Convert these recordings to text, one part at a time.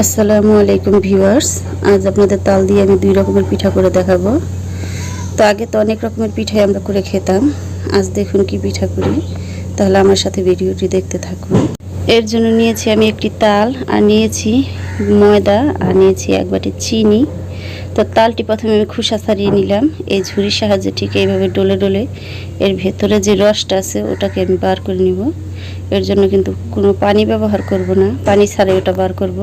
আসসালামু আলাইকুম ভিউয়ার্স, আজ আপনাদের তাল দিয়ে আমি দুই রকমের পিঠা করে দেখাবো। তো আগে তো অনেক রকমের পিঠাই আমরা করে খেতাম। আজ দেখুন কি পিঠা করি, তাহলে আমার সাথে ভিডিওটি দেখতে থাকুন। এর জন্য নিয়েছি আমি একটি তাল, আর নিয়েছি ময়দা, আর নিয়েছি এক বাটি চিনি। তো তালটি প্রথমে আমি খোসা ছাড়িয়ে নিলাম। এই ঝুড়ির সাহায্যে ঠিক এইভাবে ডলে ডলে এর ভেতরে যে রসটা আছে ওটাকে আমি বার করে নিব। এর জন্য কিন্তু কোনো পানি ব্যবহার করব না, পানি ছাড়াই ওটা বার করব।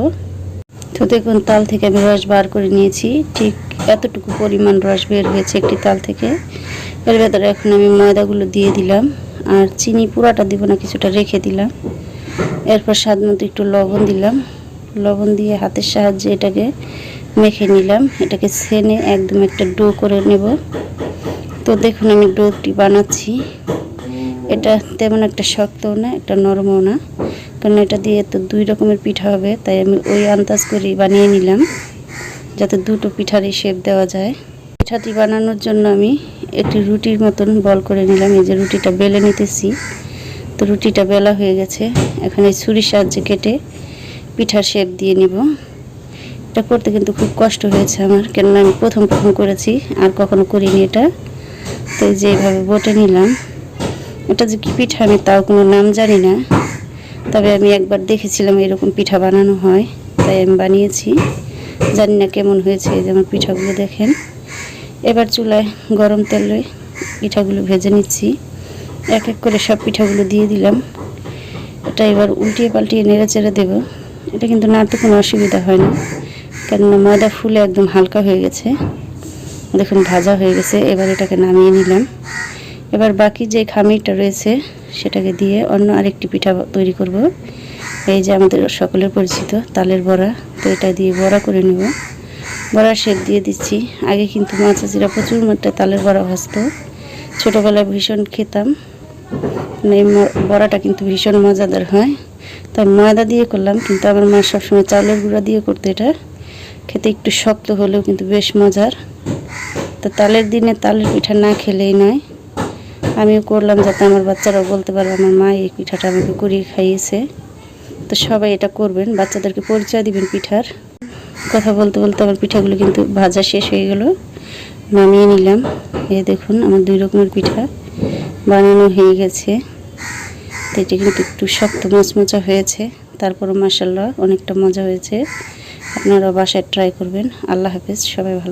তো দেখুন তাল থেকে আমি রস বার করে নিয়েছি, ঠিক এতটুকু পরিমাণ রস বের হয়েছে একটি তাল থেকে। এর ভেতরে এখন আমি ময়দাগুলো দিয়ে দিলাম, আর চিনি পুরাটা দিব না, কিছুটা রেখে দিলাম। এরপর স্বাদ মতো একটু লবণ দিলাম। লবণ দিয়ে হাতের সাহায্যে এটাকে মেখে নিলাম। এটাকে ছেনে একদম একটা ডো করে নেব। তো দেখুন আমি ডোটি বানাচ্ছি। এটা তেমন একটা শক্তও না, একটা নরমও না, কারণ এটা দিয়ে তো দুই রকমের পিঠা হবে, তাই আমি ওই আন্দাজ করেই বানিয়ে নিলাম যাতে দুটো পিঠারই শেপ দেওয়া যায়। পিঠাটি বানানোর জন্য আমি একটি রুটির মতন বল করে নিলাম। এই যে রুটিটা বেলে নিতেছি। তো রুটিটা বেলা হয়ে গেছে, এখন এই ছুরির সাহায্যে কেটে পিঠার শেপ দিয়ে নিব। এটা করতে কিন্তু খুব কষ্ট হয়েছে আমার, কেননা আমি প্রথম করেছি, আর কখনো করিনি এটা। তো এই যে এইভাবে বটে নিলাম। এটা যে কী পিঠা আমি তাও কোনো নাম জানি না, তবে আমি একবার দেখেছিলাম এরকম পিঠা বানানো হয়, তাই আমি বানিয়েছি। জানি না কেমন হয়েছে। এই যে আমার পিঠাগুলো দেখেন। এবার চুলায় গরম তেলে পিঠাগুলো ভেজে নিচ্ছি। এক এক করে সব পিঠাগুলো দিয়ে দিলাম। এটা এবার উল্টিয়ে পাল্টিয়ে নেড়ে চেড়ে দেবো। এটা কিন্তু নাড়তে কোনো অসুবিধা হয় না, কেননা ময়দা ফুলে একদম হালকা হয়ে গেছে। দেখুন ভাজা হয়ে গেছে। এবার এটাকে নামিয়ে নিলাম। এবার বাকি যে খামিরটা রয়েছে সেটাকে দিয়ে অন্য আরেকটি পিঠা তৈরি করব। এই যে আমাদের সকলের পরিচিত তালের বড়া, তো এটা দিয়ে বড়া করে নেব। বড়ার শেপ দিয়ে দিচ্ছি। আগে কিন্তু মা চাচিরা প্রচুর মাত্রায় তালের বড়া ভাজতো, ছোটোবেলায় ভীষণ খেতাম। এই বড়াটা কিন্তু ভীষণ মজাদার হয়। তাই ময়দা দিয়ে করলাম, কিন্তু আমার মা সবসময় চালের গুঁড়া দিয়ে করতো। এটা খেতে একটু শক্ত হলেও কিন্তু বেশ মজার। তো তালের দিনে তালের পিঠা না খেলেই নয়। আমিও করলাম যাতে আমার বাচ্চারাও বলতে পারবে আমার মা এই পিঠাটা আমাকে করিয়ে খাইয়েছে। তো সবাই এটা করবেন, বাচ্চাদেরকে পরিচয় দিবেন পিঠার। কথা বলতে বলতে আমার পিঠাগুলো কিন্তু ভাজা শেষ হয়ে গেল, নামিয়ে নিলাম। এই দেখুন আমার দুই রকমের পিঠা বানানো হয়ে গেছে। তো এটি কিন্তু একটু শক্ত মচমচা হয়েছে, তারপরও মাশাআল্লাহ অনেকটা মজা হয়েছে। আপনারা বাসায় ট্রাই করবেন। আল্লাহ হাফেজ, সবাই ভালো।